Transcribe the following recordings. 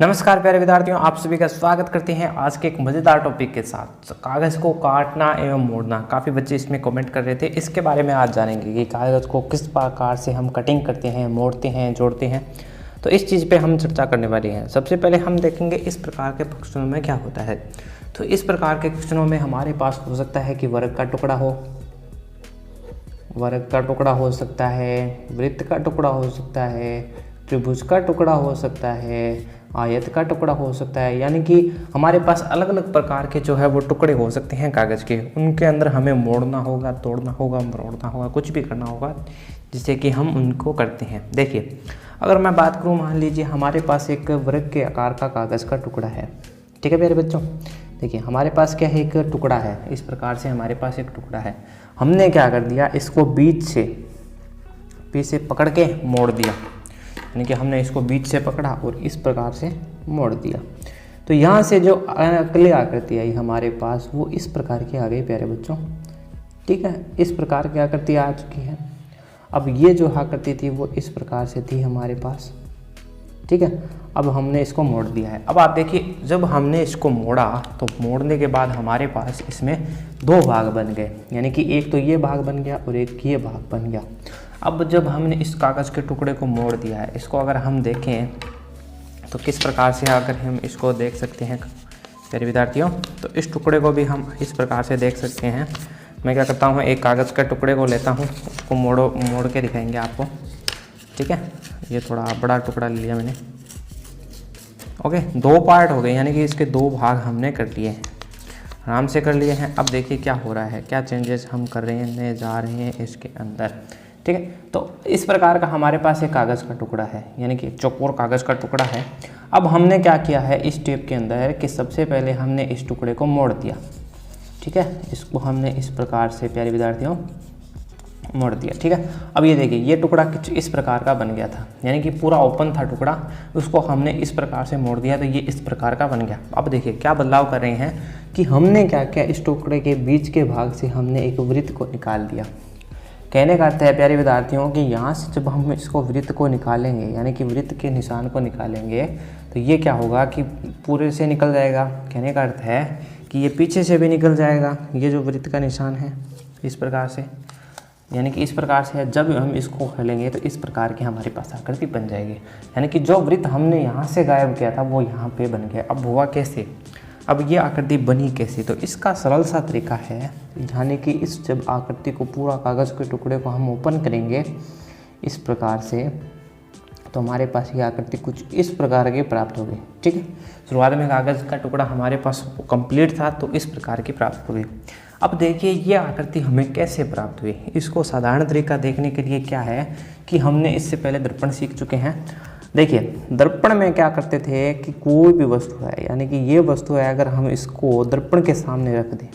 नमस्कार प्यारे विद्यार्थियों, आप सभी का स्वागत करते हैं आज के एक मज़ेदार टॉपिक के साथ। कागज़ को काटना एवं मोड़ना। काफ़ी बच्चे इसमें कमेंट कर रहे थे, इसके बारे में आज जानेंगे कि कागज़ को किस प्रकार से हम कटिंग करते हैं, मोड़ते हैं, जोड़ते हैं। तो इस चीज़ पे हम चर्चा करने वाले हैं। सबसे पहले हम देखेंगे इस प्रकार के क्वेश्चनों में क्या होता है। तो इस प्रकार के क्वेश्चनों में हमारे पास हो सकता है कि वर्ग का टुकड़ा हो, वर्ग का टुकड़ा हो सकता है, वृत्त का टुकड़ा हो सकता है, त्रिभुज का टुकड़ा हो सकता है, आयत का टुकड़ा हो सकता है। यानी कि हमारे पास अलग अलग प्रकार के जो है वो टुकड़े हो सकते हैं कागज़ के। उनके अंदर हमें मोड़ना होगा, तोड़ना होगा, मरोड़ना होगा, कुछ भी करना होगा जिससे कि हम उनको करते हैं। देखिए, अगर मैं बात करूँ, मान लीजिए हमारे पास एक वर्ग के आकार का कागज़ का टुकड़ा है। ठीक है प्यारे बच्चों, देखिए हमारे पास क्या है, एक टुकड़ा है। इस प्रकार से हमारे पास एक टुकड़ा है। हमने क्या कर दिया, इसको बीच से पकड़ के मोड़ दिया। यानी कि हमने इसको बीच से पकड़ा और इस प्रकार से मोड़ दिया। तो यहाँ से जो अगली आकृति आई हमारे पास, वो इस प्रकार की आ गई प्यारे बच्चों। ठीक है, इस प्रकार की आकृति आ चुकी है। अब ये जो आकृति थी वो इस प्रकार से थी हमारे पास। ठीक है, अब हमने इसको मोड़ दिया है। अब आप देखिए, जब हमने इसको मोड़ा तो मोड़ने के बाद हमारे पास इसमें दो भाग बन गए। यानी कि एक तो ये भाग बन गया और एक ये भाग बन गया। अब जब हमने इस कागज़ के टुकड़े को मोड़ दिया है, इसको अगर हम देखें तो किस प्रकार से अगर हम इसको देख सकते हैं मेरे विद्यार्थियों, तो इस टुकड़े को भी हम इस प्रकार से देख सकते हैं। मैं क्या करता हूँ, एक कागज़ के टुकड़े को लेता हूँ, उसको मोड़ के दिखाएंगे आपको। ठीक है, ये थोड़ा बड़ा टुकड़ा लिया मैंने। ओके, दो पार्ट हो गए, यानी कि इसके दो भाग हमने कर लिए हैं, आराम से कर लिए हैं। अब देखिए क्या हो रहा है, क्या चेंजेस हम कर रहे जा रहे हैं इसके अंदर। ठीक है, तो इस प्रकार का हमारे पास एक कागज़ का टुकड़ा है, यानी कि चौकोर कागज़ का टुकड़ा है। अब हमने क्या किया है इस स्टेप के अंदर कि सबसे पहले हमने इस टुकड़े को मोड़ दिया। ठीक है, इसको हमने इस प्रकार से प्यारे विद्यार्थियों मोड़ दिया। ठीक है, अब ये देखिए, ये टुकड़ा इस प्रकार का बन गया था, यानी कि पूरा ओपन था टुकड़ा, उसको हमने इस प्रकार से मोड़ दिया तो ये इस प्रकार का बन गया। अब देखिए क्या बदलाव कर रहे हैं कि हमने क्या किया, इस टुकड़े के बीच के भाग से हमने एक वृत्त को निकाल दिया। कहने का अर्थ है प्यारे विद्यार्थियों कि यहाँ से जब हम इसको वृत्त को निकालेंगे, यानी कि वृत्त के निशान को निकालेंगे, तो ये क्या होगा कि पूरे से निकल जाएगा। कहने का अर्थ है कि ये पीछे से भी निकल जाएगा, ये जो वृत्त का निशान है इस प्रकार से, यानी कि इस प्रकार से जब हम इसको खोलेंगे तो इस प्रकार की हमारे पास आकृति बन जाएगी। यानी कि जो वृत्त हमने यहाँ से गायब किया था वो यहाँ पे बन गया। अब हुआ कैसे, अब ये आकृति बनी कैसे, तो इसका सरल सा तरीका है, यानी कि इस जब आकृति को पूरा कागज़ के टुकड़े को हम ओपन करेंगे इस प्रकार से, तो हमारे पास ये आकृति कुछ इस प्रकार की प्राप्त होगी। ठीक है, शुरुआत में कागज़ का टुकड़ा हमारे पास कंप्लीट था तो इस प्रकार की प्राप्त हुई। अब देखिए ये आकृति हमें कैसे प्राप्त हुई। इसको साधारण तरीका देखने के लिए क्या है कि हमने इससे पहले दर्पण सीख चुके हैं। देखिए, दर्पण में क्या करते थे कि कोई भी वस्तु है, यानी कि ये वस्तु है, अगर हम इसको दर्पण के सामने रख दें,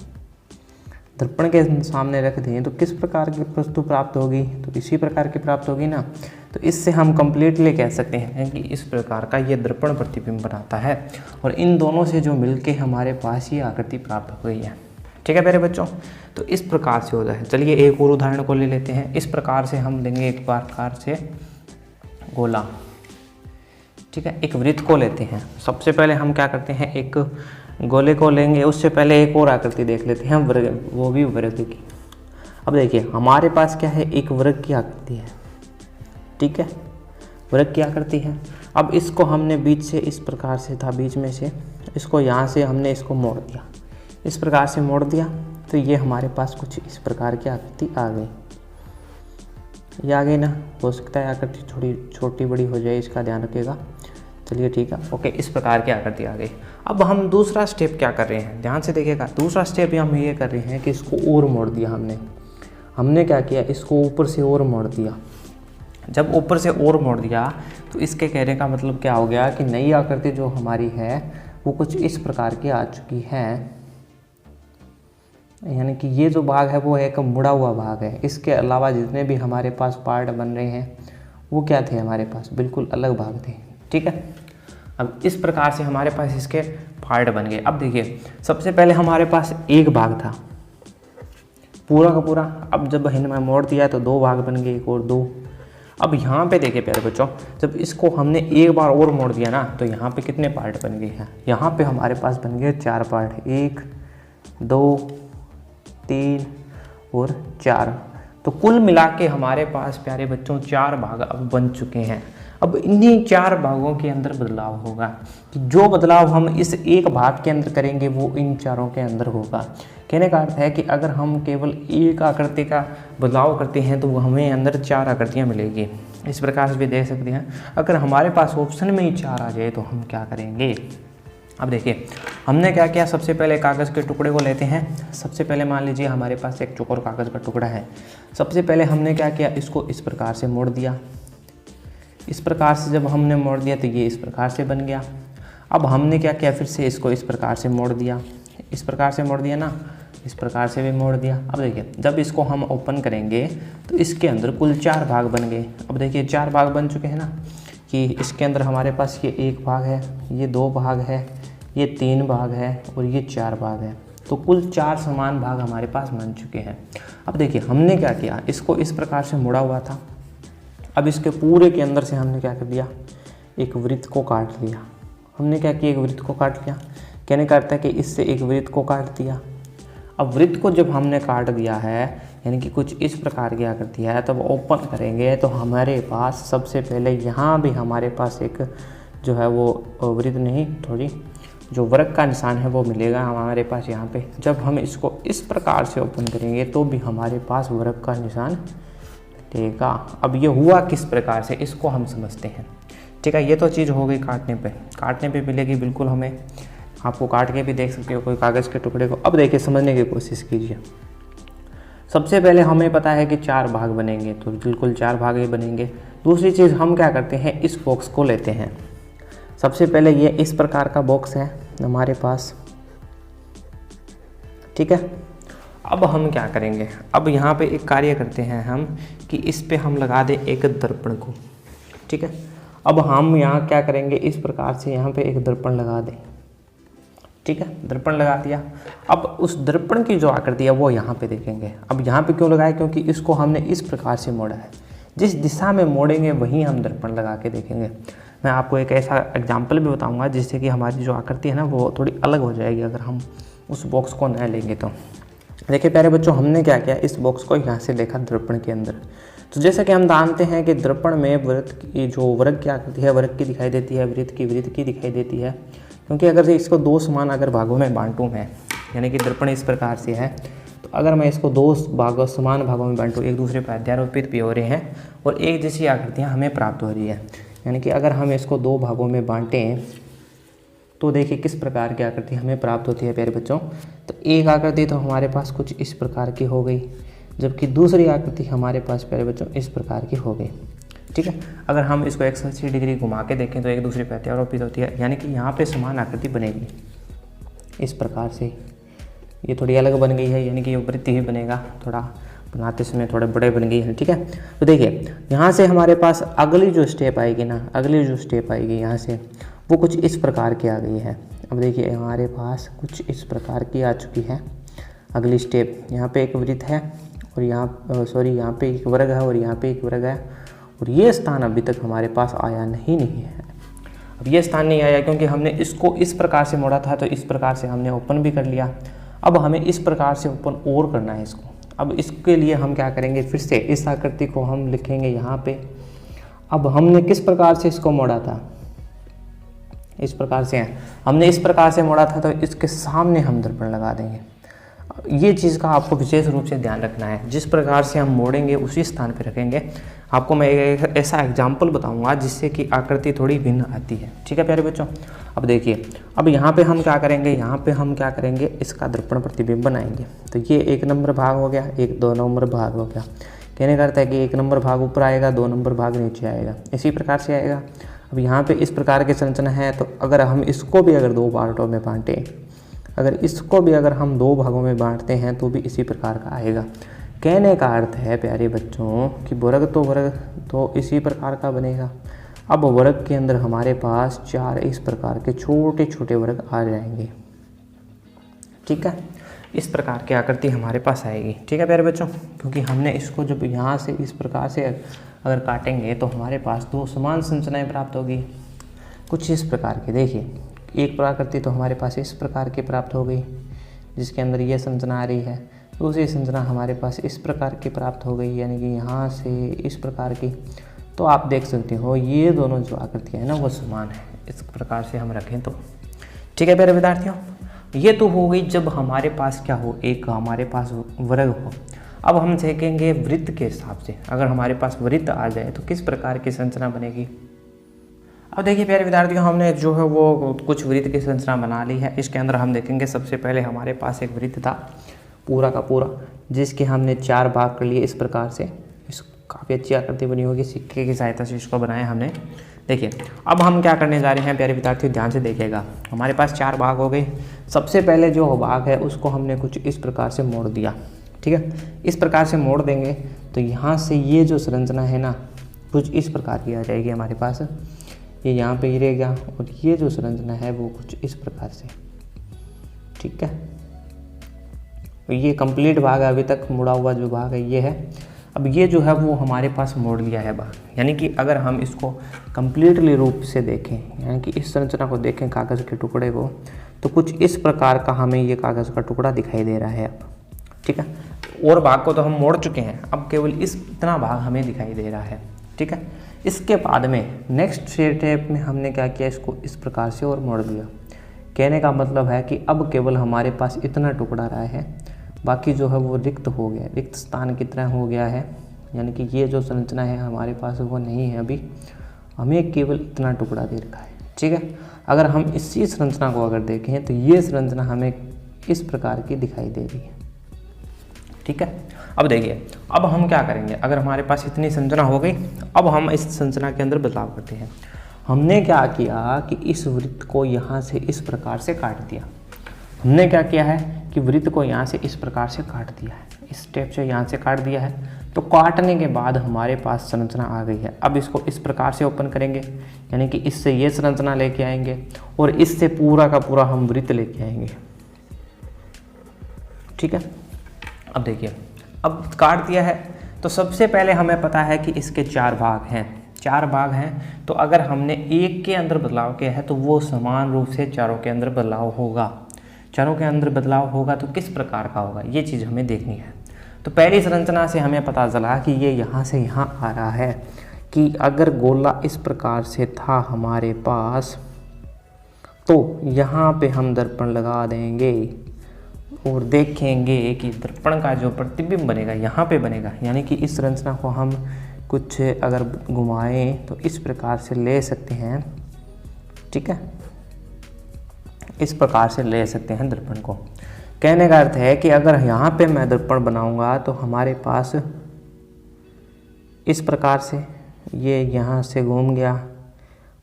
दर्पण के सामने रख दें तो किस प्रकार की वस्तु प्राप्त होगी, तो इसी प्रकार की प्राप्त होगी ना। तो इससे हम कंप्लीटली कह सकते हैं कि इस प्रकार का ये दर्पण प्रतिबिंब बनाता है और इन दोनों से जो मिलके हमारे पास ये आकृति प्राप्त हो गई है। ठीक है मेरे बच्चों, तो इस प्रकार से होता है। चलिए एक और उदाहरण को ले लेते हैं। इस प्रकार से हम लेंगे एक प्रकार से गोला। ठीक है, एक वृत्त को लेते हैं। सबसे पहले हम क्या करते हैं, एक गोले को लेंगे, उससे पहले एक और आकृति देख लेते हैं वर्ग, वो भी वर्ग की। अब देखिए हमारे पास क्या है, एक वर्ग की आकृति है। ठीक है, वर्ग की आकृति है। अब इसको हमने बीच से इस प्रकार से था, बीच में से इसको यहाँ से हमने इसको मोड़ दिया, इस प्रकार से मोड़ दिया, तो ये हमारे पास कुछ इस प्रकार की आकृति आ गई। ये आ गई ना, हो सकता है आकृति थोड़ी छोटी बड़ी हो जाए, इसका ध्यान रखिएगा। चलिए ठीक है, ओके, इस प्रकार की आकृति आ गई। अब हम दूसरा स्टेप क्या कर रहे हैं, ध्यान से देखिएगा। दूसरा स्टेप हम ये कर रहे हैं कि इसको और मोड़ दिया हमने क्या किया, इसको ऊपर से और मोड़ दिया। जब ऊपर से और मोड़ दिया तो इसके कहने का मतलब क्या हो गया कि नई आकृति जो हमारी है वो कुछ इस प्रकार की आ चुकी है। यानी कि ये जो भाग है वो एक मुड़ा हुआ भाग है। इसके अलावा जितने भी हमारे पास पार्ट बन रहे हैं वो क्या थे, हमारे पास बिल्कुल अलग भाग थे। ठीक है, अब इस प्रकार से हमारे पास इसके पार्ट बन गए। अब देखिए, सबसे पहले हमारे पास एक भाग था पूरा का पूरा। अब जब हमने मोड़ दिया तो दो भाग बन गए, एक और दो। अब यहाँ पे देखिए प्यारे बच्चों, जब इसको हमने एक बार और मोड़ दिया ना तो यहाँ पे कितने पार्ट बन गए हैं, यहाँ पे हमारे पास बन गए 4 पार्ट, 1 2 3 और 4। तो कुल मिला के हमारे पास प्यारे बच्चों 4 भाग अब बन चुके हैं। अब इन्हीं 4 भागों के अंदर बदलाव होगा कि जो बदलाव हम इस एक भाग के अंदर करेंगे वो इन चारों के अंदर होगा। कहने का अर्थ है कि अगर हम केवल एक आकृति का बदलाव करते हैं तो हमें अंदर 4 आकृतियाँ मिलेगी। इस प्रकार से भी देख सकते हैं। अगर हमारे पास ऑप्शन में ही 4 आ जाए तो हम क्या करेंगे। अब देखिए हमने क्या किया, सबसे पहले कागज़ के टुकड़े को लेते हैं। सबसे पहले मान लीजिए हमारे पास एक चौकोर कागज़ का टुकड़ा है। सबसे पहले हमने क्या किया, इसको इस प्रकार से मोड़ दिया। इस प्रकार से जब हमने मोड़ दिया तो ये इस प्रकार से बन गया। अब हमने क्या किया, फिर से इसको इस प्रकार से मोड़ दिया। इस प्रकार से मोड़ दिया ना, इस प्रकार से भी मोड़ दिया। अब देखिए जब इसको हम ओपन करेंगे तो इसके अंदर कुल 4 भाग बन गए। अब देखिए 4 भाग बन चुके हैं ना, कि इसके अंदर हमारे पास ये 1 भाग है, ये 2 भाग है, ये 3 भाग है और ये 4 भाग है। तो कुल 4 समान भाग हमारे पास बन चुके हैं। अब देखिए हमने क्या किया, इसको इस प्रकार से मोड़ा हुआ था। अब इसके पूरे के अंदर से हमने क्या कर दिया, एक वृत्त को काट लिया। हमने क्या किया, एक वृत्त को काट लिया। कहने का अर्थ है कि इससे एक वृत्त को काट दिया। अब वृत्त को जब हमने काट दिया है, यानी कि कुछ इस प्रकार की आकृति है, तब ओपन करेंगे तो हमारे पास सबसे पहले यहाँ भी हमारे पास एक जो है वो वृत्त नहीं, थोड़ी जो वर्ग का निशान है वो मिलेगा हमारे पास यहाँ पे। जब हम इसको इस प्रकार से ओपन करेंगे तो भी हमारे पास वर्ग का निशान मिलेगा। अब ये हुआ किस प्रकार से, इसको हम समझते हैं। ठीक है, ये तो चीज़ हो गई काटने पे मिलेगी बिल्कुल हमें। आपको काट के भी देख सकते हो कोई कागज़ के टुकड़े को। अब देखिए समझने की कोशिश कीजिए। सबसे पहले हमें पता है कि 4 भाग बनेंगे, तो बिल्कुल 4 भाग ही बनेंगे। दूसरी चीज़ हम क्या करते हैं, इस बॉक्स को लेते हैं। सबसे पहले ये इस प्रकार का बॉक्स है हमारे पास, ठीक है। अब हम क्या करेंगे, अब यहाँ पे एक कार्य करते हैं हम कि इस पे हम लगा दें एक दर्पण को, ठीक है। अब हम यहाँ क्या करेंगे, इस प्रकार से यहाँ पे एक दर्पण लगा दें, ठीक है। दर्पण लगा दिया। अब उस दर्पण की जो आकृति है वो यहाँ पे देखेंगे। अब यहाँ पे क्यों लगाया, क्योंकि इसको हमने इस प्रकार से मोड़ा है। जिस दिशा में मोड़ेंगे वहीं हम दर्पण लगा के देखेंगे। मैं आपको एक ऐसा एग्जाम्पल भी बताऊंगा जिससे कि हमारी जो आकृति है ना वो थोड़ी अलग हो जाएगी अगर हम उस बॉक्स को न लेंगे तो। देखिए प्यारे बच्चों, हमने क्या किया, इस बॉक्स को यहाँ से देखा दर्पण के अंदर। तो जैसे कि हम जानते हैं कि दर्पण में वृत्त की जो वर्ग की आकृति है वर्ग की दिखाई देती है, वृत्त की दिखाई देती है। क्योंकि अगर इसको 2 समान अगर भागों में बांटूँ मैं, यानी कि दर्पण इस प्रकार से है, तो अगर मैं इसको 2 समान भागों में बांटूँ, एक दूसरे पर अध्यारोपित भी हो रहे हैं और एक जैसी आकृतियाँ हमें प्राप्त हो रही है। यानी कि अगर हम इसको 2 भागों में बांटें तो देखिए किस प्रकार की आकृति हमें प्राप्त होती है प्यारे बच्चों। तो एक आकृति तो हमारे पास कुछ इस प्रकार की हो गई, जबकि दूसरी आकृति हमारे पास प्यारे बच्चों इस प्रकार की हो गई, ठीक है। अगर हम इसको 180 डिग्री घुमा के देखें तो एक दूसरे पर अध्यारोपित होती है, यानी कि यहाँ पे समान आकृति बनेगी इस प्रकार से। ये थोड़ी अलग बन गई है, यानी कि ये वृत्त ही बनेगा, थोड़ा बनाते समय थोड़े बड़े बन गई है, ठीक है। तो देखिए यहाँ से हमारे पास अगली जो स्टेप आएगी ना, यहाँ से वो कुछ इस प्रकार की आ गई है। अब देखिए हमारे पास कुछ इस प्रकार की आ चुकी है अगली स्टेप। यहाँ पे एक वृत्त है और यहाँ पे एक वर्ग है और यहाँ पे एक वर्ग है, और ये स्थान अभी तक हमारे पास आया नहीं है। अब ये स्थान नहीं आया क्योंकि हमने इसको इस प्रकार से मोड़ा था, तो इस प्रकार से हमने ओपन भी कर लिया। अब हमें इस प्रकार से ओपन और करना है इसको। अब इसके लिए हम क्या करेंगे, फिर से इस आकृति को हम लिखेंगे यहाँ पे। अब हमने किस प्रकार से इसको मोड़ा था, इस प्रकार से है, हमने इस प्रकार से मोड़ा था, तो इसके सामने हम दर्पण लगा देंगे। ये चीज़ का आपको विशेष रूप से ध्यान रखना है, जिस प्रकार से हम मोड़ेंगे उसी स्थान पर रखेंगे। आपको मैं एक ऐसा एग्जाम्पल बताऊंगा जिससे कि आकृति थोड़ी भिन्न आती है, ठीक है प्यारे बच्चों। अब देखिए, अब यहाँ पे हम क्या करेंगे, इसका दर्पण प्रतिबिंब बनाएंगे। तो ये 1 नंबर भाग हो गया, 2 नंबर भाग हो गया। कहने का अर्थ है कि 1 नंबर भाग ऊपर आएगा, 2 नंबर भाग नीचे आएगा, इसी प्रकार से आएगा। अब यहाँ पे इस प्रकार की संरचना है, तो अगर हम इसको भी अगर 2 पार्टों में बांटें, अगर हम 2 भागों में बांटते हैं तो भी इसी प्रकार का आएगा। कहने का अर्थ है प्यारे बच्चों कि वर्ग तो इसी प्रकार का बनेगा। अब वर्ग के अंदर हमारे पास 4 इस प्रकार के छोटे छोटे वर्ग आ जाएंगे, ठीक है। इस प्रकार की आकृति हमारे पास आएगी, ठीक है प्यारे बच्चों। क्योंकि हमने इसको जब यहाँ से इस प्रकार से अगर काटेंगे तो हमारे पास दो समान संरचनाएं प्राप्त होगी, कुछ इस प्रकार की। देखिए एक प्रकृति तो हमारे पास इस प्रकार की प्राप्त हो गई जिसके अंदर ये संरचना आ रही है, दूसरी संरचना हमारे पास इस प्रकार की प्राप्त हो गई, यानी कि यहाँ से इस प्रकार की। तो आप देख सकते हो ये दोनों जो आकृतियाँ हैं ना वो समान है, इस प्रकार से हम रखें तो। ठीक है प्यारे विद्यार्थियों, ये तो हो गई जब हमारे पास क्या हो, एक हमारे पास वर्ग हो। अब हम देखेंगे वृत्त के हिसाब से, अगर हमारे पास वृत्त आ जाए तो किस प्रकार की संरचना बनेगी। अब देखिए प्यारे विद्यार्थियों, हमने जो है वो कुछ वृत्त की संरचना बना ली है। इसके अंदर हम देखेंगे सबसे पहले हमारे पास एक वृत्त था पूरा का पूरा, जिसके हमने 4 भाग कर लिए इस प्रकार से। इस काफ़ी अच्छी आकृति बनी होगी, सिक्के की सहायता से इसको बनाया हमने। देखिए अब हम क्या करने जा रहे हैं प्यारे विद्यार्थियों, ध्यान से देखिएगा। हमारे पास 4 भाग हो गए। सबसे पहले जो भाग है उसको हमने कुछ इस प्रकार से मोड़ दिया। ठीक है, इस प्रकार से मोड़ देंगे तो यहाँ से ये जो संरचना है ना कुछ इस प्रकार की आ जाएगी हमारे पास। ये यहाँ पे गिरेगा और ये जो संरचना है वो कुछ इस प्रकार से। ठीक है, ये कंप्लीट भाग है, अभी तक मुड़ा हुआ जो भाग है ये है। अब ये जो है वो हमारे पास मोड़ लिया है भाग, यानी कि अगर हम इसको कंप्लीटली रूप से देखें, यानी कि इस संरचना को देखें कागज़ के टुकड़े को, तो कुछ इस प्रकार का हमें ये कागज़ का टुकड़ा दिखाई दे रहा है अब। ठीक है, और भाग को तो हम मोड़ चुके हैं, अब केवल इतना भाग हमें दिखाई दे रहा है। ठीक है, इसके बाद में नेक्स्ट स्टेप में हमने क्या किया, इसको इस प्रकार से और मोड़ दिया। कहने का मतलब है कि अब केवल हमारे पास इतना टुकड़ा रहा है, बाकी जो है वो रिक्त हो गया, रिक्त स्थान की तरह हो गया है। यानी कि ये जो संरचना है हमारे पास वो नहीं है, अभी हमें केवल इतना टुकड़ा दे रखा है। ठीक है, अगर हम इसी संरचना को अगर देखें तो ये संरचना हमें इस प्रकार की दिखाई दे रही है। ठीक है, अब देखिए अब हम क्या करेंगे, अगर हमारे पास इतनी संरचना हो गई, अब हम इस संरचना के अंदर बदलाव करते हैं। हमने क्या किया कि इस वृत्त को यहाँ से इस प्रकार से काट दिया। हमने क्या किया है कि वृत्त को यहाँ से इस प्रकार से काट दिया है, इस स्टेप से यहाँ से काट दिया है। तो काटने के बाद हमारे पास संरचना आ गई है। अब इसको इस प्रकार से ओपन करेंगे, यानी कि इससे ये संरचना लेके आएंगे और इससे पूरा का पूरा हम वृत्त लेके आएंगे। ठीक है, अब देखिए अब काट दिया है तो सबसे पहले हमें पता है कि इसके 4 भाग हैं। 4 भाग हैं तो अगर हमने एक के अंदर बदलाव किया है तो वो समान रूप से चारों के अंदर बदलाव होगा। चारों के अंदर बदलाव होगा तो किस प्रकार का होगा, ये चीज़ हमें देखनी है। तो पहली संरचना से हमें पता चला कि ये यहाँ से यहाँ आ रहा है कि अगर गोला इस प्रकार से था हमारे पास तो यहाँ पे हम दर्पण लगा देंगे और देखेंगे कि दर्पण का जो प्रतिबिंब बनेगा यहाँ पे बनेगा। यानी कि इस संरचना को हम कुछ अगर घुमाएं तो इस प्रकार से ले सकते हैं। ठीक है, इस प्रकार से ले सकते हैं दर्पण को। कहने का अर्थ है कि अगर यहाँ पे मैं दर्पण बनाऊंगा तो हमारे पास इस प्रकार से ये यहाँ से घूम गया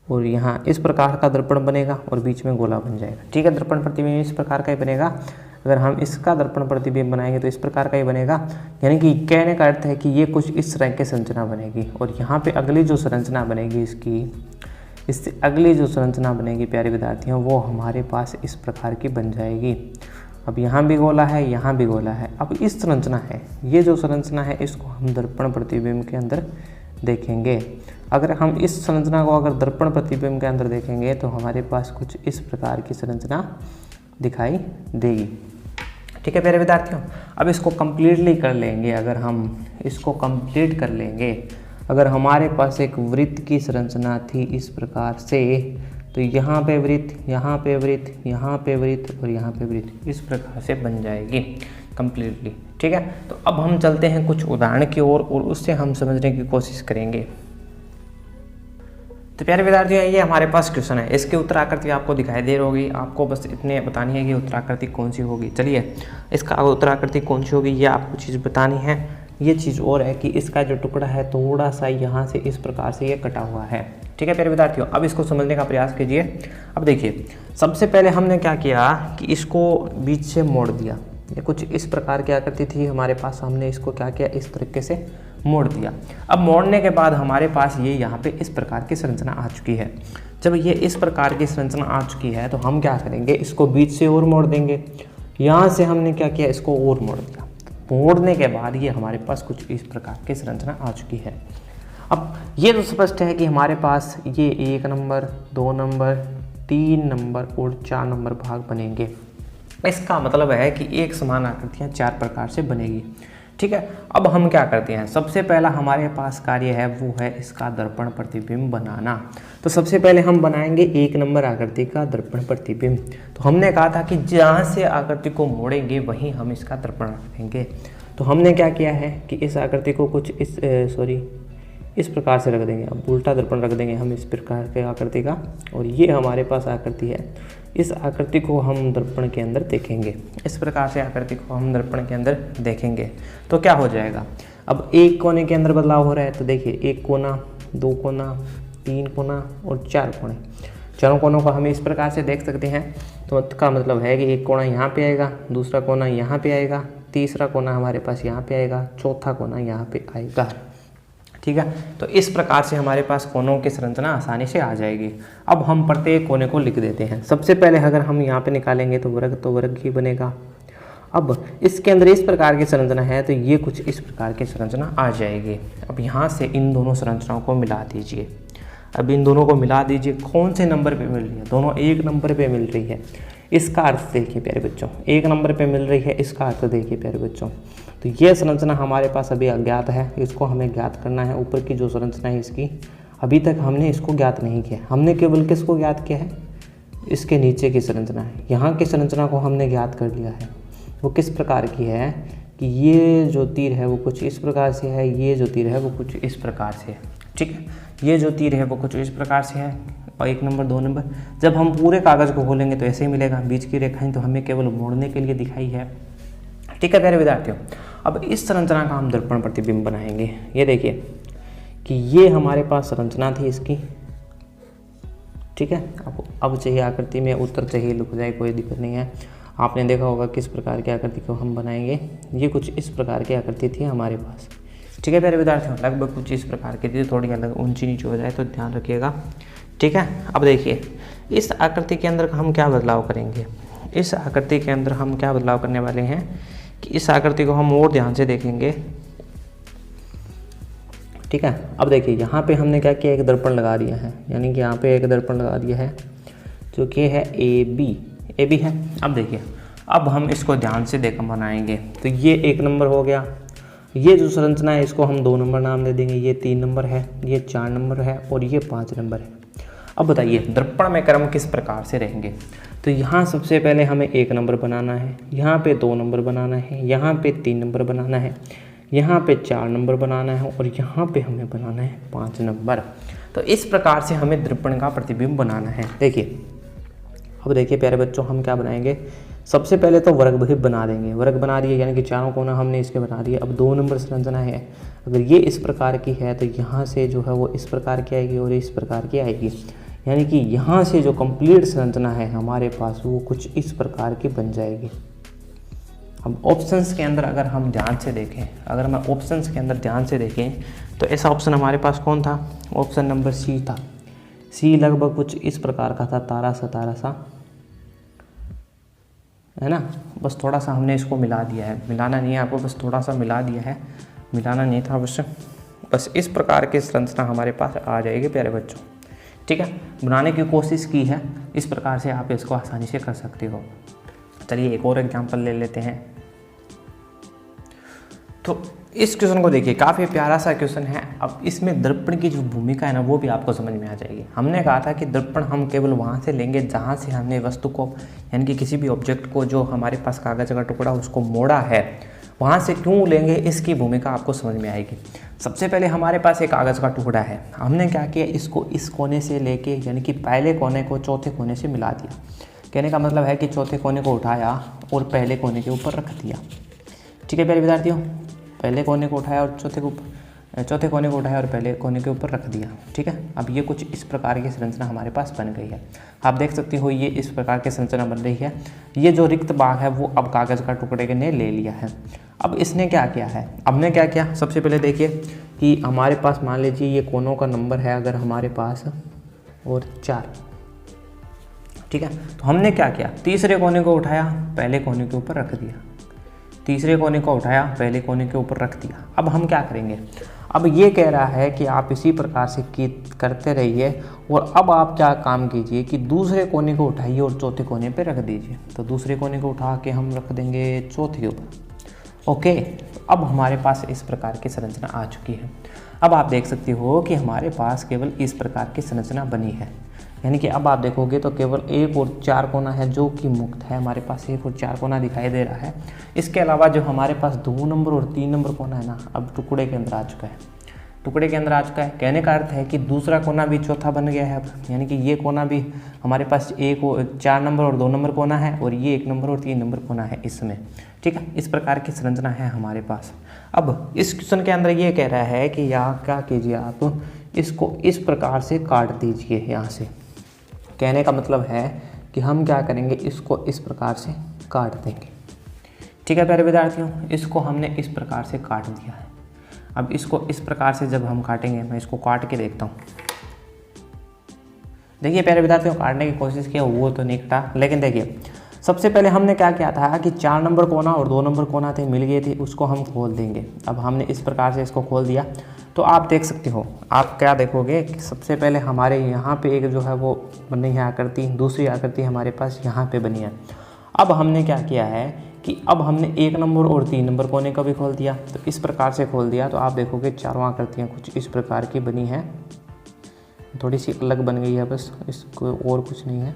और यहाँ इस प्रकार का दर्पण बनेगा और बीच में गोला बन जाएगा। ठीक है, दर्पण प्रतिबिंब इस प्रकार का ही बनेगा। अगर हम इसका दर्पण प्रतिबिंब बनाएंगे तो इस प्रकार का ही बनेगा। यानी कि कहने का अर्थ है कि ये कुछ इस तरह की संरचना बनेगी और यहाँ पे अगली जो संरचना बनेगी इससे अगली जो संरचना बनेगी प्यारे विद्यार्थियों वो हमारे पास इस प्रकार की बन जाएगी। अब यहाँ भी गोला है, यहाँ भी गोला है। अब इस संरचना है, ये जो संरचना है इसको हम दर्पण प्रतिबिंब के अंदर देखेंगे। अगर हम इस संरचना को अगर दर्पण प्रतिबिंब के अंदर देखेंगे तो हमारे पास कुछ इस प्रकार की संरचना दिखाई देगी। ठीक है प्यारे विद्यार्थियों, अब इसको कंप्लीटली कर लेंगे। अगर हम इसको कंप्लीट कर लेंगे, अगर हमारे पास एक वृत्त की संरचना थी इस प्रकार से तो यहाँ पे वृत्त, यहाँ पे वृत्त, यहाँ पे वृत्त और यहाँ पे वृत्त, इस प्रकार से बन जाएगी कंप्लीटली। ठीक है, तो अब हम चलते हैं कुछ उदाहरण की ओर और उससे हम समझने की कोशिश करेंगे। तो प्यारे विद्यार्थियों, ये हमारे पास क्वेश्चन है, इसकी उत्तराकृति आपको दिखाई दे रही होगी। आपको बस इतने बतानी है कि उत्तराकृति कौन सी होगी। चलिए, इसका उत्तराकृति कौन सी होगी ये आपको चीज़ बतानी है। ये चीज़ और है कि इसका जो टुकड़ा है थोड़ा सा यहाँ से इस प्रकार से ये कटा हुआ है। ठीक है प्यारे विद्यार्थियों, अब इसको समझने का प्रयास कीजिए। अब देखिए, सबसे पहले हमने क्या किया कि इसको बीच से मोड़ दिया। ये कुछ इस प्रकार की आकृति थी हमारे पास, हमने इसको क्या किया इस तरीके से मोड़ दिया। अब मोड़ने के बाद हमारे पास ये यहाँ पे इस प्रकार की संरचना आ चुकी है। जब ये इस प्रकार की संरचना आ चुकी है तो हम क्या करेंगे, इसको बीच से और मोड़ देंगे। यहाँ से हमने क्या किया, इसको और मोड़ दिया। मोड़ने के बाद ये हमारे पास कुछ इस प्रकार की संरचना आ चुकी है। अब ये तो स्पष्ट है कि हमारे पास ये 1 नंबर, 2 नंबर, 3 नंबर और 4 नंबर भाग बनेंगे। इसका मतलब है कि एक समान आकृतियाँ 4 प्रकार से बनेगी। ठीक है, अब हम क्या करते हैं, सबसे पहला हमारे पास कार्य है वो है इसका दर्पण प्रतिबिंब बनाना। तो सबसे पहले हम बनाएंगे 1 नंबर आकृति का दर्पण प्रतिबिंब। तो हमने कहा था कि जहाँ से आकृति को मोड़ेंगे वहीं हम इसका दर्पण रख देंगे। तो हमने क्या किया है कि इस आकृति को कुछ इस प्रकार से रख देंगे। अब उल्टा दर्पण रख देंगे हम इस प्रकार के आकृति का, और ये हमारे पास आकृति है। इस आकृति को हम दर्पण के अंदर देखेंगे, इस प्रकार से आकृति को हम दर्पण के अंदर देखेंगे तो क्या हो जाएगा। अब एक कोने के अंदर बदलाव हो रहा है, तो देखिए 1 कोना, 2 कोना, 3 कोना और 4 कोने। चारों कोनों को हम इस प्रकार से देख सकते हैं। तो इसका मतलब है कि एक कोना यहाँ पे आएगा, दूसरा कोना यहाँ पे आएगा, तीसरा कोना हमारे पास यहाँ पे आएगा, चौथा कोना यहाँ पे आएगा। ठीक है, तो इस प्रकार से हमारे पास कोनों की संरचना आसानी से आ जाएगी। अब हम प्रत्येक कोने को लिख देते हैं। सबसे पहले अगर हम यहाँ पे निकालेंगे तो वर्ग ही बनेगा। अब इसके अंदर इस प्रकार की संरचना है तो ये कुछ इस प्रकार की संरचना आ जाएगी। अब यहाँ से इन दोनों संरचनाओं को मिला दीजिए। अब इन दोनों को मिला दीजिए, कौन से नंबर पे मिल रही है, दोनों 1 नंबर पे मिल रही है। इसका अर्थ देखिए प्यारे बच्चों, 1 नंबर पे मिल रही है, इसका अर्थ देखिए प्यारे बच्चों। तो ये संरचना हमारे पास अभी अज्ञात है, इसको हमें ज्ञात करना है। ऊपर की जो संरचना है इसकी अभी तक हमने इसको ज्ञात नहीं किया, हमने केवल किसको ज्ञात किया है, इसके नीचे की संरचना है। यहाँ की संरचना को हमने ज्ञात कर लिया है। वो किस प्रकार की है कि ये जो तीर है वो कुछ इस प्रकार से है, ये जो तीर है वो कुछ इस प्रकार से है। ठीक है, ये जो तीर है वो कुछ इस प्रकार से है, और 1 नंबर 2 नंबर। जब हम पूरे कागज़ को खोलेंगे तो ऐसे ही मिलेगा। बीच की रेखाएं तो हमें केवल मोड़ने के लिए दिखाई है। ठीक है प्यारे विद्यार्थियों, अब इस संरचना का हम दर्पण प्रतिबिंब बनाएंगे। ये देखिए कि ये हमारे पास संरचना थी इसकी। ठीक है, अब चाहिए आकृति में उत्तर चाहिए लिख जाए, कोई दिक्कत नहीं है। आपने देखा होगा किस प्रकार की आकृति को हम बनाएंगे। ये कुछ इस प्रकार की आकृति थी हमारे पास। ठीक है प्यारे विद्यार्थियों, लगभग कुछ इस प्रकार की थी, थोड़ी अलग ऊंची नीचे हो जाए तो ध्यान रखिएगा। ठीक है, अब देखिए इस आकृति के अंदर हम क्या बदलाव करेंगे। इस आकृति के अंदर हम क्या बदलाव करने वाले हैं कि इस आकृति को हम और ध्यान से देखेंगे। ठीक है, अब देखिए यहाँ पे हमने क्या किया, एक दर्पण लगा दिया है, यानी कि यहाँ पे एक दर्पण लगा दिया है जो कि है ए बी है। अब देखिए, अब हम इसको ध्यान से देख बनाएंगे। तो ये 1 नंबर हो गया, ये जो संरचना है इसको हम 2 नंबर नाम दे देंगे, ये 3 नंबर है, ये 4 नंबर है और ये 5 नंबर है। अब बताइए दर्पण में क्रम किस प्रकार से रहेंगे। तो यहाँ सबसे पहले हमें 1 नंबर बनाना है, यहाँ पे 2 नंबर बनाना है, यहाँ पे 3 नंबर बनाना है, यहाँ पे 4 नंबर बनाना है और यहाँ पे हमें बनाना है 5 नंबर। तो इस प्रकार से हमें दर्पण का प्रतिबिंब बनाना है। देखिए, अब देखिए प्यारे बच्चों, हम क्या बनाएंगे, सबसे पहले तो वर्ग भी बना देंगे। वर्ग बना दिए, यानी कि चारों कोना हमने इसके बना दिए। अब 2 नंबर संरचना है, अगर ये इस प्रकार की है तो यहाँ से जो है वो इस प्रकार की आएगी और इस प्रकार की आएगी, यानी कि यहाँ से जो कंप्लीट संरचना है हमारे पास वो कुछ इस प्रकार की बन जाएगी। अब ऑप्शंस के अंदर अगर हम ध्यान से देखें, अगर मैं ऑप्शंस के अंदर ध्यान से देखें तो ऐसा ऑप्शन हमारे पास कौन था, ऑप्शन नंबर सी था। सी लगभग कुछ इस प्रकार का था, तारा सा है ना। बस थोड़ा सा हमने इसको मिला दिया है, मिलाना नहीं है आपको, बस थोड़ा सा मिला दिया है, मिलाना नहीं था अवश्य। बस इस प्रकार की संरचना हमारे पास आ जाएगी प्यारे बच्चों। ठीक है, बनाने की कोशिश की है, इस प्रकार से आप इसको आसानी से कर सकते हो। चलिए एक और एग्जांपल ले लेते हैं। तो इस क्वेश्चन को देखिए, काफ़ी प्यारा सा क्वेश्चन है। अब इसमें दर्पण की जो भूमिका है ना वो भी आपको समझ में आ जाएगी। हमने कहा था कि दर्पण हम केवल वहाँ से लेंगे जहाँ से हमने वस्तु को, यानी कि किसी भी ऑब्जेक्ट को जो हमारे पास कागज़ का टुकड़ा उसको मोड़ा है, वहाँ से क्यों लेंगे, इसकी भूमिका आपको समझ में आएगी। सबसे पहले हमारे पास एक कागज़ का टुकड़ा है, हमने क्या किया, इसको इस कोने से लेके, यानी कि पहले कोने को चौथे कोने से मिला दिया। कहने का मतलब है कि चौथे कोने को उठाया और पहले कोने के ऊपर रख दिया। ठीक है प्यारे विद्यार्थियों, पहले कोने को उठाया और चौथे कोने को उठाया और पहले कोने के ऊपर रख दिया। ठीक है, अब ये कुछ इस प्रकार की संरचना हमारे पास बन गई है। आप देख सकते हो ये इस प्रकार की संरचना बन रही है। ये जो रिक्त भाग है वो अब कागज़ का टुकड़े ने ले लिया है। अब इसने क्या किया है, हमने क्या किया, सबसे पहले देखिए कि हमारे पास मान लीजिए ये कोनों का नंबर है अगर हमारे पास और 4। ठीक है, तो हमने क्या किया, तीसरे कोने को उठाया, पहले कोने के ऊपर रख दिया, तीसरे कोने को उठाया, पहले कोने के ऊपर रख दिया। अब हम क्या करेंगे, अब ये कह रहा है कि आप इसी प्रकार से करते रहिए और अब आप क्या काम कीजिए कि दूसरे कोने को उठाइए और चौथे कोने पे रख दीजिए। तो दूसरे कोने को उठा के हम रख देंगे चौथे ऊपर। ओके, अब हमारे पास इस प्रकार की संरचना आ चुकी है। अब आप देख सकते हो कि हमारे पास केवल इस प्रकार की संरचना बनी है, यानी कि अब आप देखोगे तो केवल 1 और 4 कोना है जो कि मुक्त है। हमारे पास 1 और 4 कोना दिखाई दे रहा है। इसके अलावा जो हमारे पास 2 नंबर और 3 नंबर कोना है ना, अब टुकड़े के अंदर आ चुका है। टुकड़े के अंदर आ चुका है, कहने का अर्थ है कि दूसरा कोना भी चौथा बन गया है अब, यानी कि ये कोना भी हमारे पास 4 नंबर और 2 नंबर कोना है और ये 1 नंबर और 3 नंबर कोना है इसमें। ठीक है, इस प्रकार की संरचना है हमारे पास। अब इस क्वेश्चन के अंदर ये कह रहा है कि यहाँ क्या कीजिए, आप इसको इस प्रकार से काट दीजिए। यहाँ से कहने का मतलब है कि हम क्या करेंगे, इसको इस प्रकार से काट देंगे। ठीक है प्यारे विद्यार्थियों, इसको हमने इस प्रकार से काट दिया है। अब इसको इस प्रकार से जब हम काटेंगे, मैं इसको काट के देखता हूँ। देखिए प्यारे विद्यार्थियों, काटने की कोशिश किया वो तो नहीं कटा, लेकिन देखिए सबसे पहले हमने क्या किया था कि 4 नंबर कोना और 2 नंबर कोना थे, मिल गए थे, उसको हम खोल देंगे। अब हमने इस प्रकार से इसको खोल दिया तो आप देख सकते हो, आप क्या देखोगे कि सबसे पहले हमारे यहाँ पे एक जो है वो बनी है आकृति, दूसरी आकृति हमारे पास यहाँ पे बनी है। अब हमने क्या किया है कि अब हमने 1 नंबर और 3 नंबर कोने का भी खोल दिया। तो इस प्रकार से खोल दिया तो आप देखोगे चारों आकृतियाँ कुछ इस प्रकार की बनी है, थोड़ी सी अलग बन गई है बस, इसको और कुछ नहीं है।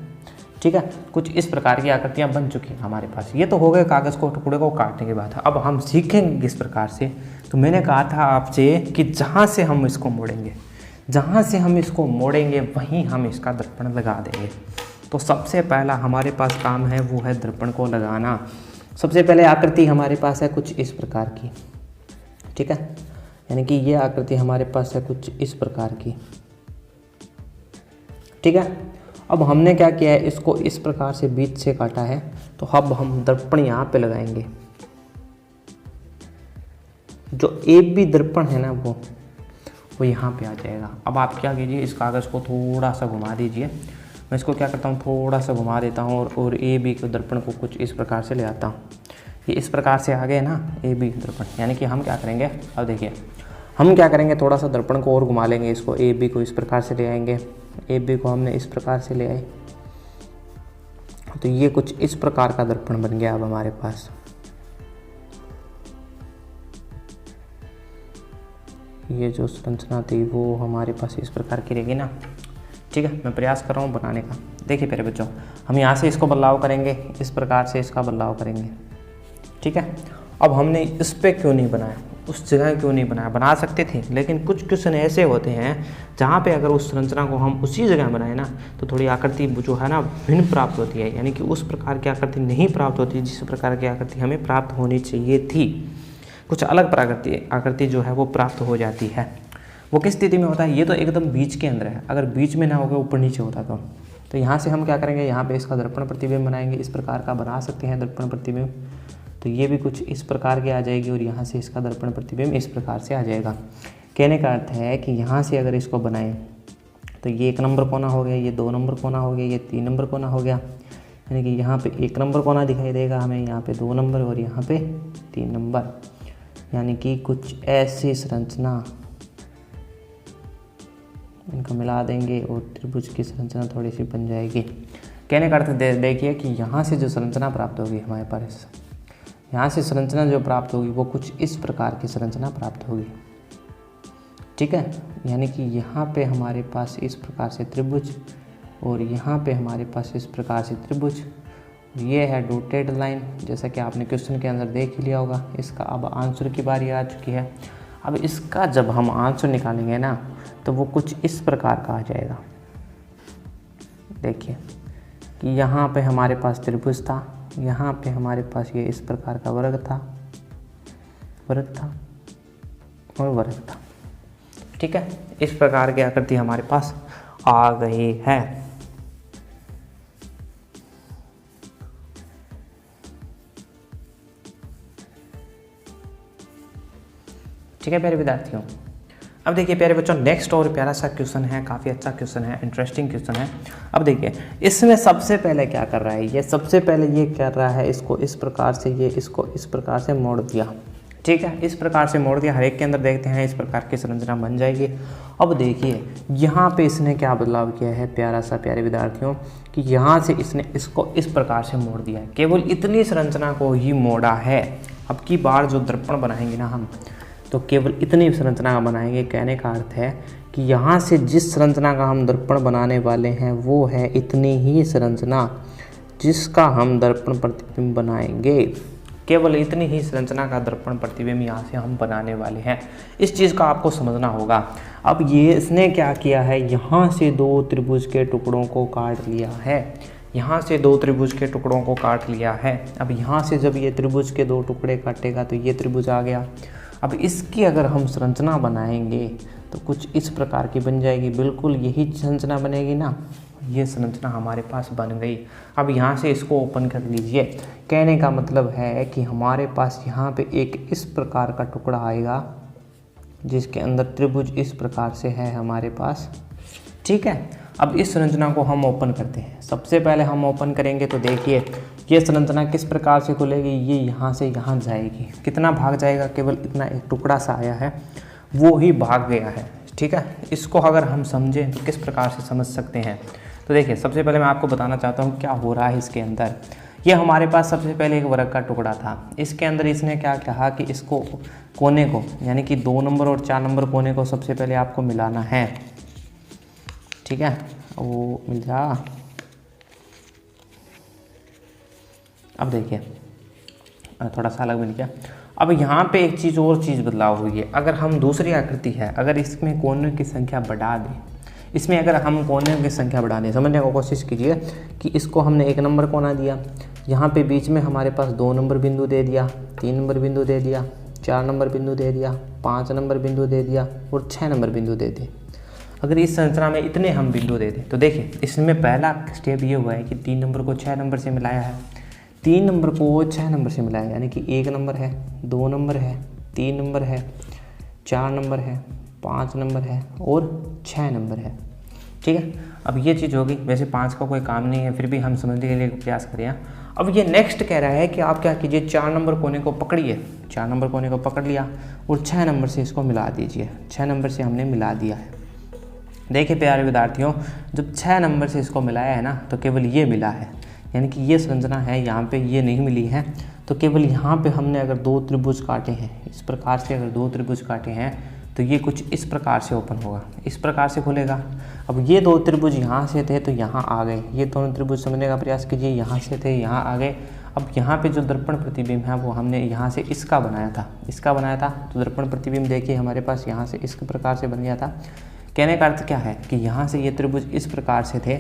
ठीक है, कुछ इस प्रकार की आकृतियाँ बन चुकी हैं हमारे पास। ये तो हो गए कागज़ को टुकड़े को काटने के बाद। अब हम सीखेंगे किस प्रकार से। तो मैंने कहा था आपसे कि जहाँ से हम इसको मोड़ेंगे, जहाँ से हम इसको मोड़ेंगे वहीं हम इसका दर्पण लगा देंगे। तो सबसे पहला हमारे पास काम है वो है दर्पण को लगाना। सबसे पहले आकृति हमारे पास है कुछ इस प्रकार की। ठीक है, यानी कि ये आकृति हमारे पास है कुछ इस प्रकार की। ठीक है, अब हमने क्या किया है, इसको इस प्रकार से बीच से काटा है। तो अब हम दर्पण यहाँ पे लगाएंगे। जो एक भी दर्पण है ना वो यहाँ पे आ जाएगा। अब आप क्या कीजिए, इस कागज़ को थोड़ा सा घुमा दीजिए। मैं इसको क्या करता हूँ, थोड़ा सा घुमा देता हूँ और ए बी के दर्पण को कुछ इस प्रकार से ले आता हूँ। ये इस प्रकार से आ गए ना ए बी दर्पण। यानी कि हम क्या करेंगे, अब देखिए हम क्या करेंगे, थोड़ा सा दर्पण को और घुमा लेंगे, इसको ए बी को इस प्रकार से ले आएंगे। ए बी को हमने इस प्रकार से ले आए तो ये कुछ इस प्रकार का दर्पण बन गया अब हमारे पास। ये जो संरचना थी वो हमारे पास इस प्रकार की रहेगी ना। ठीक है, मैं प्रयास कर रहा हूँ बनाने का। देखिए प्यारे बच्चों, हम यहाँ से इसको बदलाव करेंगे, इस प्रकार से इसका बदलाव करेंगे। ठीक है, अब हमने इस पर क्यों नहीं बनाया, उस जगह क्यों नहीं बनाया, बना सकते थे, लेकिन कुछ क्वेश्चन ऐसे होते हैं जहाँ पे अगर उस संरचना को हम उसी जगह बनाए ना तो थोड़ी आकृति जो है ना भिन्न प्राप्त होती है। यानी कि उस प्रकार की आकृति नहीं प्राप्त होती जिस प्रकार की आकृति हमें प्राप्त होनी चाहिए थी। कुछ अलग आकृति जो है वो प्राप्त हो जाती है। वो किस स्थिति में होता है, ये तो एकदम बीच के अंदर है। अगर बीच में ना होगा, ऊपर नीचे होता तो यहाँ से हम क्या करेंगे, यहाँ पे इसका दर्पण प्रतिबिंब बनाएंगे। इस प्रकार का बना सकते हैं दर्पण प्रतिबिंब। तो ये भी कुछ इस प्रकार की आ जाएगी और यहाँ से इसका दर्पण प्रतिबिंब इस प्रकार से आ जाएगा। कहने का अर्थ है कि यहाँ से अगर इसको बनाएं तो ये 1 नंबर कोना हो गया, ये 2 नंबर कोना हो गया, ये 3 नंबर कोना हो गया। यानी कि यहाँ पे 1 नंबर कोना दिखाई देगा हमें, यहाँ पे 2 नंबर और यहाँ पे 3 नंबर। यानी कि कुछ ऐसी संरचना, इनको मिला देंगे और त्रिभुज की संरचना थोड़ी सी बन जाएगी। कहने का अर्थ देखिए कि यहाँ से जो संरचना प्राप्त होगी हमारे पास, यहाँ से संरचना जो प्राप्त होगी वो कुछ इस प्रकार की संरचना प्राप्त होगी। ठीक है, यानी कि यहाँ पे हमारे पास इस प्रकार से त्रिभुज और यहाँ पे हमारे पास इस प्रकार से त्रिभुज। ये है डॉटेड लाइन, जैसा कि आपने क्वेश्चन के अंदर देख ही लिया होगा। इसका अब आंसर की बारी आ चुकी है। अब इसका जब हम आंसर निकालेंगे ना तो वो कुछ इस प्रकार का आ जाएगा। देखिए कि यहाँ पे हमारे पास त्रिभुज था, यहाँ पे हमारे पास ये इस प्रकार का वर्ग था और वर्ग था। ठीक है, इस प्रकार की आकृति हमारे पास आ गई है। ठीक है प्यारे विद्यार्थियों, अब देखिए प्यारे बच्चों, नेक्स्ट और प्यारा सा क्वेश्चन है, काफ़ी अच्छा क्वेश्चन है, इंटरेस्टिंग क्वेश्चन है। अब देखिए इसमें सबसे पहले क्या कर रहा है, ये सबसे पहले ये कर रहा है, इसको इस प्रकार से, ये इसको इस प्रकार से मोड़ दिया। ठीक है, इस प्रकार से मोड़ दिया। हर एक के अंदर देखते हैं इस प्रकार की संरचना बन जाएगी। अब देखिए यहाँ पे इसने क्या बदलाव किया है प्यारा सा प्यारे विद्यार्थियों, कि यहाँ से इसने इसको इस प्रकार से मोड़ दिया है, केवल इतनी संरचना को ही मोड़ा है। अब की बार जो दर्पण बनाएंगे ना हम, तो केवल इतनी संरचना का बनाएंगे। कहने का अर्थ है कि यहाँ से जिस संरचना का हम दर्पण बनाने वाले हैं वो है इतनी ही संरचना जिसका हम दर्पण प्रतिबिंब बनाएंगे। केवल इतनी ही संरचना का दर्पण प्रतिबिंब यहाँ से हम बनाने वाले हैं। इस चीज़ का आपको समझना होगा। अब ये इसने क्या किया है, यहाँ से दो त्रिभुज के टुकड़ों को काट लिया है। यहाँ से दो त्रिभुज के टुकड़ों को काट लिया है। अब यहाँ से जब ये त्रिभुज के दो टुकड़े काटेगा तो ये त्रिभुज आ गया। अब इसकी अगर हम संरचना बनाएंगे तो कुछ इस प्रकार की बन जाएगी। बिल्कुल यही संरचना बनेगी ना, ये संरचना हमारे पास बन गई। अब यहाँ से इसको ओपन कर लीजिए। कहने का मतलब है कि हमारे पास यहाँ पे एक इस प्रकार का टुकड़ा आएगा जिसके अंदर त्रिभुज इस प्रकार से है हमारे पास। ठीक है, अब इस संरचना को हम ओपन करते हैं। सबसे पहले हम ओपन करेंगे तो देखिए ये संरचना किस प्रकार से खुलेगी। ये यहाँ से यहाँ जाएगी। कितना भाग जाएगा, केवल इतना एक टुकड़ा सा आया है वो ही भाग गया है। ठीक है, इसको अगर हम समझें तो किस प्रकार से समझ सकते हैं, तो देखिए सबसे पहले मैं आपको बताना चाहता हूँ क्या हो रहा है इसके अंदर। ये हमारे पास सबसे पहले एक वर्ग का टुकड़ा था। इसके अंदर इसने क्या कहा कि इसको कोने को, यानी कि 2 नंबर और 4 नंबर कोने को सबसे पहले आपको मिलाना है। ठीक है, वो मिल जा। अब देखिए थोड़ा सा अलग मिल गया। अब यहाँ पे एक चीज़ और चीज़ बदलाव हुई है। अगर हम दूसरी आकृति है, अगर इसमें कोनों की संख्या बढ़ा दें, इसमें अगर हम कोनों की संख्या बढ़ा दें, समझने की कोशिश कीजिए कि इसको हमने 1 नंबर कोना दिया, यहाँ पे बीच में हमारे पास 2 नंबर बिंदु दे दिया, 3 नंबर बिंदु दे दिया, 4 नंबर बिंदु दे दिया, 5 नंबर बिंदु दे दिया और 6 नंबर बिंदु दे दिए। अगर इस संरचना में इतने हम बिंदु दे दें तो देखिए इसमें पहला स्टेप ये हुआ है कि 3 नंबर को 6 नंबर से मिलाया है, 3 नंबर को 6 नंबर से मिलाया, यानी कि 1 नंबर है, 2 नंबर है, 3 नंबर है, 4 नंबर है, 5 नंबर है और 6 नंबर है। ठीक है, अब ये चीज़ होगी। वैसे 5 का कोई काम नहीं है, फिर भी हम समझने के लिए प्रयास करें। अब ये नेक्स्ट कह रहा है कि आप क्या कीजिए, 4 नंबर कोने को पकड़िए, 4 नंबर कोने को पकड़ लिया और 6 नंबर से इसको मिला दीजिए। 6 नंबर से हमने मिला दिया है। देखिए प्यारे विद्यार्थियों, जब 6 नंबर से इसको मिलाया है ना तो केवल ये मिला है, यानी कि ये संरचना है, यहाँ पे ये नहीं मिली है। तो केवल यहाँ पे हमने अगर 2 त्रिभुज काटे हैं, इस प्रकार से अगर 2 त्रिभुज काटे हैं तो ये कुछ इस प्रकार से ओपन होगा, इस प्रकार से खुलेगा। अब ये 2 त्रिभुज यहाँ से थे तो यहाँ आ गए। ये दोनों त्रिभुज समझने का प्रयास कीजिए, यहाँ से थे यहाँ आ गए। अब यहाँ पे जो दर्पण प्रतिबिंब है वो हमने यहाँ से इसका बनाया था, इसका बनाया था। तो दर्पण प्रतिबिंब देखिए हमारे पास यहाँ से इस प्रकार से बन गया था। कहने का अर्थ क्या है कि यहाँ से ये त्रिभुज इस प्रकार से थे।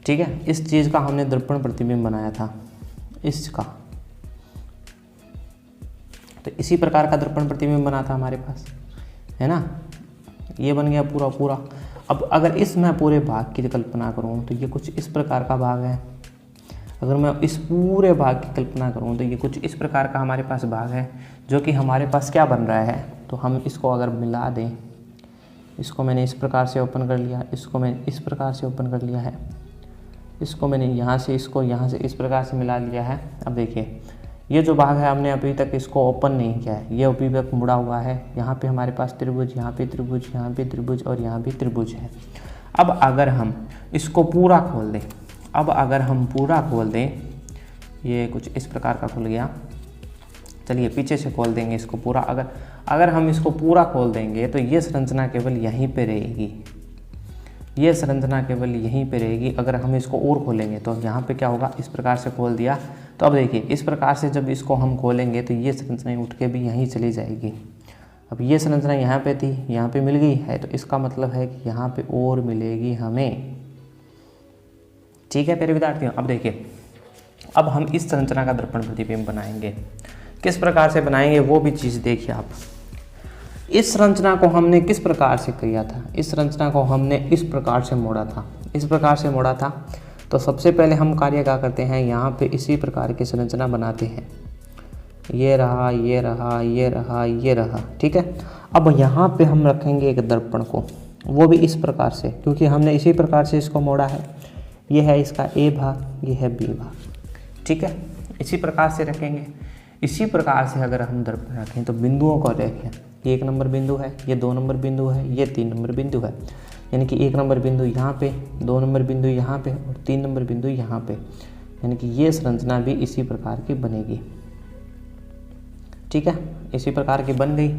ठीक है, इस चीज़ का हमने दर्पण प्रतिबिंब बनाया था, इसका। तो इसी प्रकार का दर्पण प्रतिबिंब बना था हमारे पास, है ना। ये बन गया पूरा पूरा। अब अगर इस मैं पूरे भाग की कल्पना करूँ तो ये कुछ इस प्रकार का भाग है। अगर मैं इस पूरे भाग की कल्पना करूँ तो ये कुछ इस प्रकार का हमारे पास भाग है, जो कि हमारे पास क्या बन रहा है। तो हम इसको अगर मिला दें, इसको मैंने इस प्रकार से ओपन कर लिया, इसको मैंने इस प्रकार से ओपन कर लिया है, इसको मैंने यहाँ से इसको यहाँ से इस प्रकार से मिला लिया है। अब देखिए ये जो भाग है हमने अभी तक इसको ओपन नहीं किया है, ये अभी तक मुड़ा हुआ है। यहाँ पे हमारे पास त्रिभुज, यहाँ पे त्रिभुज, यहाँ पे त्रिभुज और यहाँ भी त्रिभुज है। अब अगर हम इसको पूरा खोल दें, अब अगर हम पूरा खोल दें, ये कुछ इस प्रकार का खुल गया। चलिए पीछे से खोल देंगे इसको पूरा। अगर हम इसको पूरा खोल देंगे तो ये संरचना केवल यहीं पे रहेगी, ये संरचना केवल यहीं पे रहेगी। अगर हम इसको और खोलेंगे तो यहाँ पे क्या होगा, इस प्रकार से खोल दिया। तो अब देखिए इस प्रकार से जब इसको हम खोलेंगे तो ये संरचना उठ के भी यहीं चली जाएगी। अब ये संरचना यहाँ पे थी, यहाँ पे मिल गई है, तो इसका मतलब है कि यहाँ पे और मिलेगी हमें। ठीक है प्यारे विद्यार्थियों, अब देखिए अब हम इस संरचना का दर्पण प्रतिबिंब बनाएंगे। किस प्रकार से बनाएंगे वो भी चीज़ देखिए आप। इस संरचना को हमने किस प्रकार से किया था, इस संरचना को हमने इस प्रकार से मोड़ा था, इस प्रकार से मोड़ा था। तो सबसे पहले हम कार्य क्या करते हैं, यहाँ पे इसी प्रकार की संरचना बनाते हैं। ये रहा, ये रहा, ये रहा, ये रहा। ठीक है, अब यहाँ पे हम रखेंगे एक दर्पण को, वो भी इस प्रकार से, क्योंकि हमने इसी प्रकार से इसको मोड़ा है। ये है इसका ए भाग, ये है बी भाग। ठीक है, इसी प्रकार से रखेंगे। इसी प्रकार से अगर हम दर्पण रखें तो बिंदुओं को देखें, ये 1 नंबर बिंदु है, ये 2 नंबर बिंदु है, ये 3 नंबर बिंदु है, यानी कि 1 नंबर बिंदु यहाँ पे, 2 नंबर बिंदु यहाँ पे और 3 नंबर बिंदु यहाँ पे, यानी कि ये संरचना भी इसी प्रकार की बनेगी। ठीक है, इसी प्रकार की बन गई।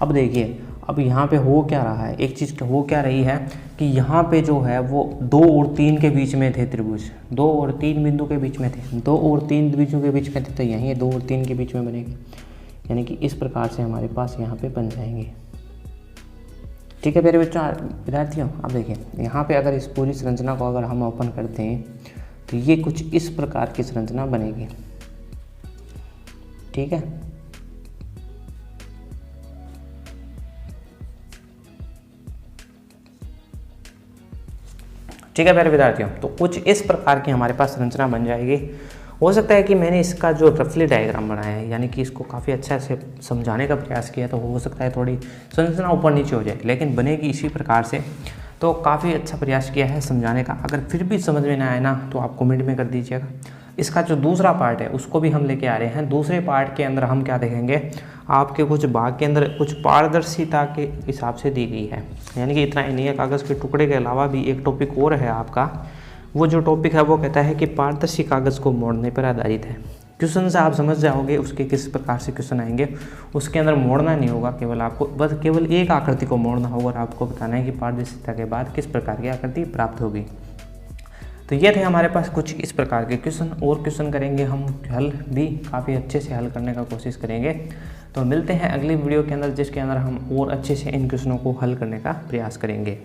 अब देखिए, अब यहाँ पे हो क्या रहा है, एक चीज़ हो क्या रही है कि यहाँ पे जो है वो 2 और 3 के बीच में थे त्रिभुज, 2 और 3 बिंदु के बीच में थे, 2 और 3 बिंदु के बीच में थे, तो यहीं 2 और 3 के बीच में बनेगी, यानी कि इस प्रकार से हमारे पास यहाँ पे बन जाएंगे। ठीक है मेरे बच्चों, विद्यार्थियों, अब देखिए यहाँ पे अगर इस पूरी संरचना को अगर हम ओपन करते हैं तो ये कुछ इस प्रकार की संरचना बनेगी। ठीक है, ठीक है मेरे विद्यार्थियों, तो कुछ इस प्रकार की हमारे पास संरचना बन जाएगी। हो सकता है कि मैंने इसका जो रफली डायग्राम बनाया है, यानी कि इसको काफ़ी अच्छा से समझाने का प्रयास किया, तो हो सकता है थोड़ी संरचना ऊपर नीचे हो जाए, लेकिन बनेगी इसी प्रकार से। तो काफ़ी अच्छा प्रयास किया है समझाने का। अगर फिर भी समझ में ना आए ना तो आप कमेंट में कर दीजिएगा। इसका जो दूसरा पार्ट है उसको भी हम लेके आ रहे हैं। दूसरे पार्ट के अंदर हम क्या देखेंगे, आपके कुछ भाग के अंदर कुछ पारदर्शिता के हिसाब से दी गई है, यानी कि इतना ही नहीं है, कागज़ के टुकड़े के अलावा भी एक टॉपिक और है आपका। वो जो टॉपिक है वो कहता है कि पारदर्शी कागज़ को मोड़ने पर आधारित है। क्वेश्चन से आप समझ जाओगे उसके किस प्रकार से क्वेश्चन आएंगे। उसके अंदर मोड़ना नहीं होगा, केवल आपको बस केवल एक आकृति को मोड़ना होगा और आपको बताना है कि पारदर्शिता के बाद किस प्रकार की आकृति प्राप्त होगी। तो ये थे हमारे पास कुछ इस प्रकार के क्वेश्चन, और क्वेश्चन करेंगे हम हल भी काफ़ी अच्छे से हल करने का कोशिश करेंगे। तो मिलते हैं अगली वीडियो के अंदर, जिसके अंदर हम और अच्छे से इन क्वेश्चनों को हल करने का प्रयास करेंगे।